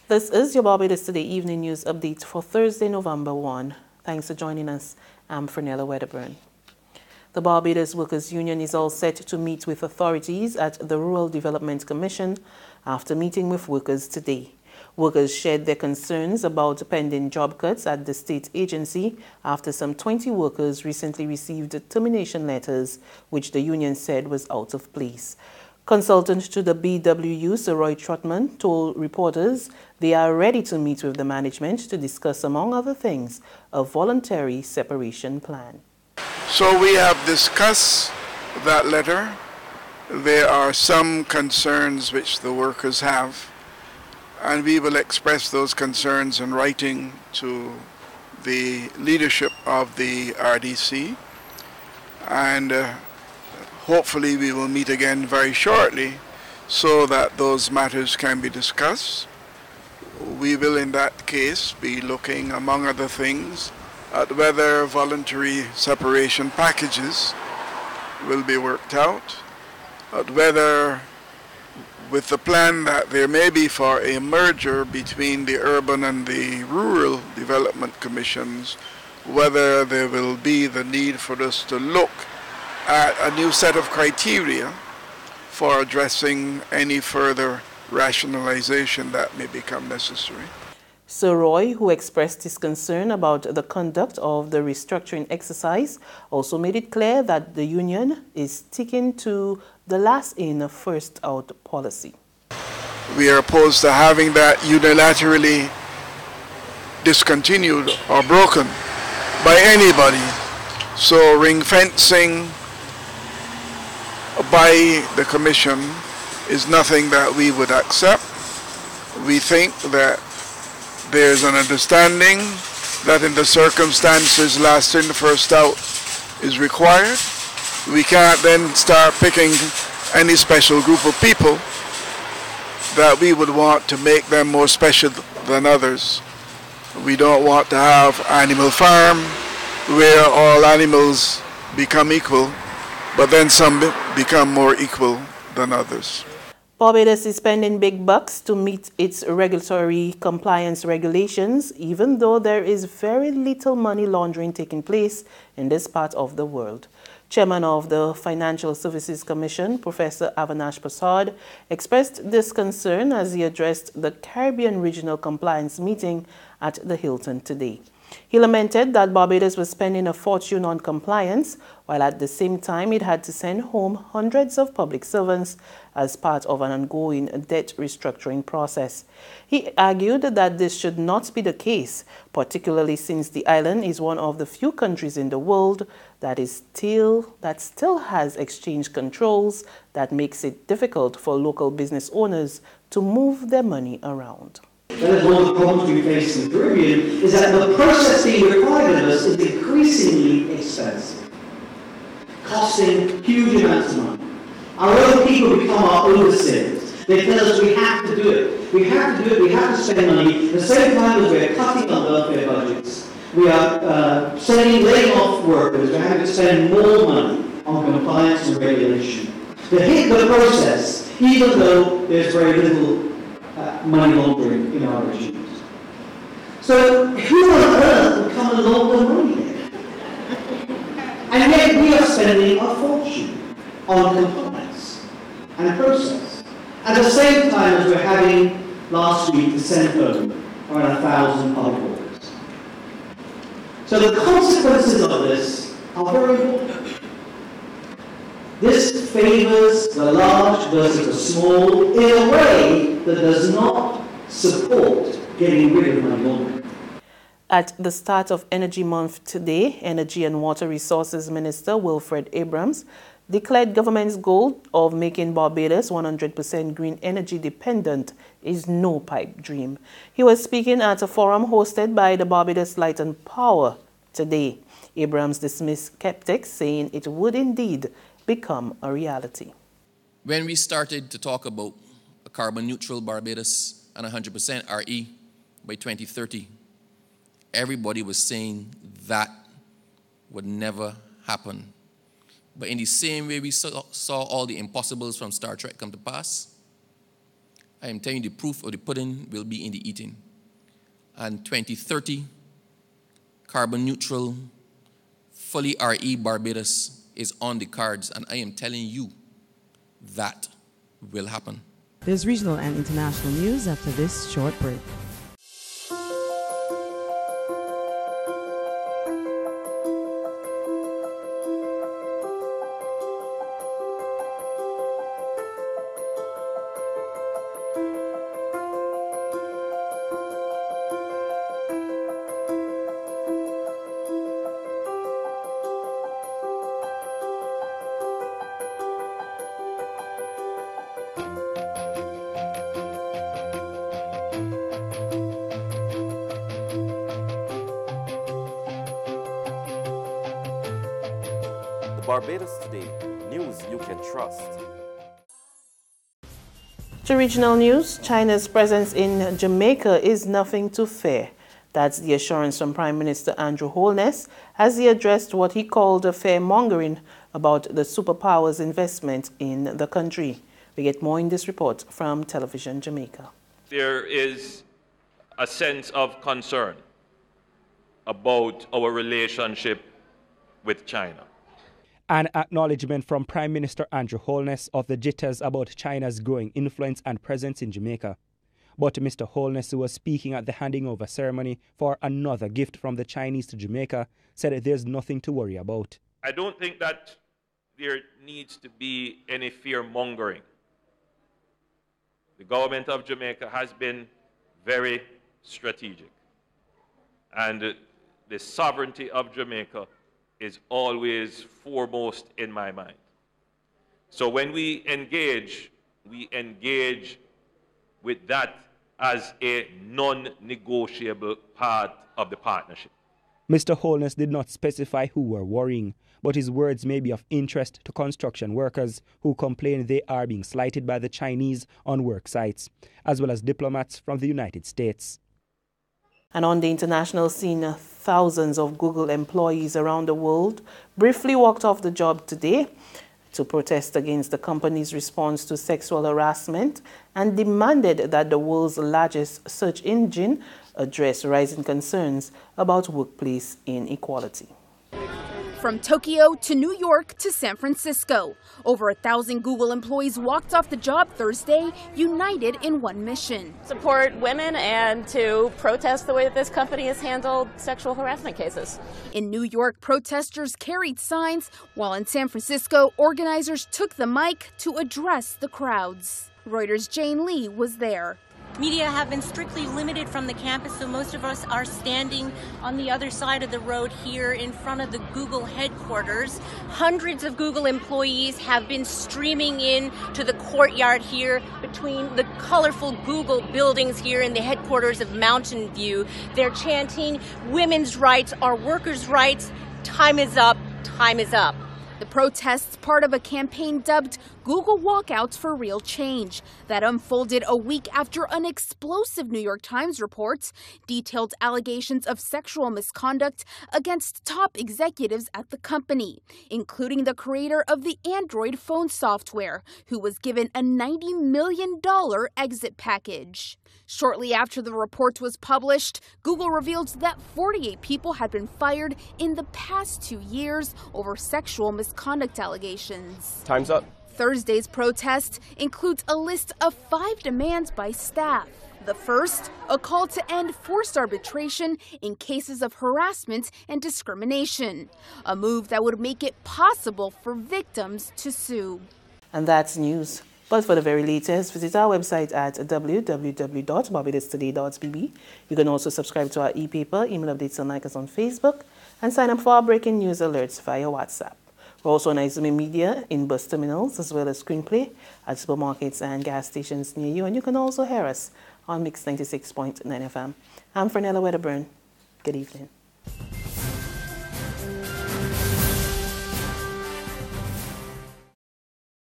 This is your Barbados Today Evening News Update for Thursday, November 1. Thanks for joining us. I'm Fernella Wedderburn. The Barbados Workers' Union is all set to meet with authorities at the Rural Development Commission after meeting with workers today. Workers shared their concerns about pending job cuts at the state agency after some 20 workers recently received termination letters, which the union said was out of place. Consultant to the BWU, Sir Roy Trotman, told reporters they are ready to meet with the management to discuss, among other things, a voluntary separation plan. So we have discussed that letter. There are some concerns which the workers have, and we will express those concerns in writing to the leadership of the RDC, and hopefully we will meet again very shortly so that those matters can be discussed. We will in that case be looking, among other things, at whether voluntary separation packages will be worked out, at whether, with the plan that there may be for a merger between the urban and the rural development commissions, whether there will be the need for us to look at a new set of criteria for addressing any further rationalization that may become necessary. Sir Roy, who expressed his concern about the conduct of the restructuring exercise, also made it clear that the union is sticking to the last in, first out policy. We are opposed to having that unilaterally discontinued or broken by anybody. So ring fencing by the Commission is nothing that we would accept. We think that there's an understanding that in the circumstances last in, first out is required. We can't then start picking any special group of people that we would want to make them more special than others. We don't want to have animal farm where all animals become equal, but then some become more equal than others. Barbados is spending big bucks to meet its regulatory compliance regulations, even though there is very little money laundering taking place in this part of the world. Chairman of the Financial Services Commission, Professor Avinash Prasad, expressed this concern as he addressed the Caribbean Regional Compliance Meeting at the Hilton today. He lamented that Barbados was spending a fortune on compliance, while at the same time it had to send home hundreds of public servants as part of an ongoing debt restructuring process. He argued that this should not be the case, particularly since the island is one of the few countries in the world that still has exchange controls that makes it difficult for local business owners to move their money around. That is one of the problems we face in the Caribbean, is that the process being required of us is increasingly expensive, costing huge amounts of money. Our own people become our overseers. They tell us we have to do it. We have to do it, we have to spend money. At the same time as we're cutting our welfare budgets, we are laying off workers, we're having to spend more money on compliance and regulation. To hit the process, even though there's very little money laundering in our regimes. So who on earth would come and launder money here? And yet we are spending a fortune on compliance and process. At the same time as we're having last week to send home around 1,000 public orders. So the consequences of this are very important. This favors the large versus the small in a way that does not support getting rid of money laundering. At the start of Energy Month today, Energy and Water Resources Minister Wilfred Abrams declared government's goal of making Barbados 100% green energy dependent is no pipe dream. He was speaking at a forum hosted by the Barbados Light and Power today. Abrams dismissed skeptics, saying it would indeed become a reality. When we started to talk about a carbon neutral Barbados and 100% RE by 2030, everybody was saying that would never happen. But in the same way we saw all the impossibles from Star Trek come to pass, I am telling you, the proof of the pudding will be in the eating. And 2030, carbon neutral, fully RE Barbados is on the cards, and I am telling you that will happen. There's regional and international news after this short break. Barbados Today, news you can trust. To regional news, China's presence in Jamaica is nothing to fear. That's the assurance from Prime Minister Andrew Holness as he addressed what he called a fear-mongering about the superpower's investment in the country. We get more in this report from Television Jamaica. There is a sense of concern about our relationship with China. An acknowledgement from Prime Minister Andrew Holness of the jitters about China's growing influence and presence in Jamaica. But Mr. Holness, who was speaking at the handing over ceremony for another gift from the Chinese to Jamaica, said that there's nothing to worry about. I don't think that there needs to be any fear-mongering. The government of Jamaica has been very strategic. And the sovereignty of Jamaica is always foremost in my mind. So when we engage with that as a non-negotiable part of the partnership. Mr. Holness did not specify who were worrying, but his words may be of interest to construction workers who complain they are being slighted by the Chinese on work sites, as well as diplomats from the United States. And on the international scene, thousands of Google employees around the world briefly walked off the job today to protest against the company's response to sexual harassment and demanded that the world's largest search engine address rising concerns about workplace inequality. From Tokyo to New York to San Francisco, over 1,000 Google employees walked off the job Thursday, united in one mission. Support women and to protest the way that this company has handled sexual harassment cases. In New York, protesters carried signs, while in San Francisco, organizers took the mic to address the crowds. Reuters' Jane Lee was there. Media have been strictly limited from the campus, so most of us are standing on the other side of the road here in front of the Google headquarters. Hundreds of Google employees have been streaming in to the courtyard here between the colorful Google buildings here in the headquarters of Mountain View. They're chanting, "Women's rights are workers' rights. Time is up. Time is up." The protests, part of a campaign dubbed Google Walkouts for Real Change, that unfolded a week after an explosive New York Times report detailed allegations of sexual misconduct against top executives at the company, including the creator of the Android phone software, who was given a $90 million exit package. Shortly after the report was published, Google revealed that 48 people had been fired in the past 2 years over sexual misconduct allegations. Time's up. Thursday's protest includes a list of 5 demands by staff. The first, a call to end forced arbitration in cases of harassment and discrimination, a move that would make it possible for victims to sue. And that's news. But for the very latest, visit our website at www.barbadostoday.bb. You can also subscribe to our e-paper, email updates, and like us on Facebook, and sign up for our breaking news alerts via WhatsApp. We're also on Izumi Media in bus terminals, as well as screenplay at supermarkets and gas stations near you. And you can also hear us on Mix 96.9 FM. I'm Fernella Wedderburn. Good evening.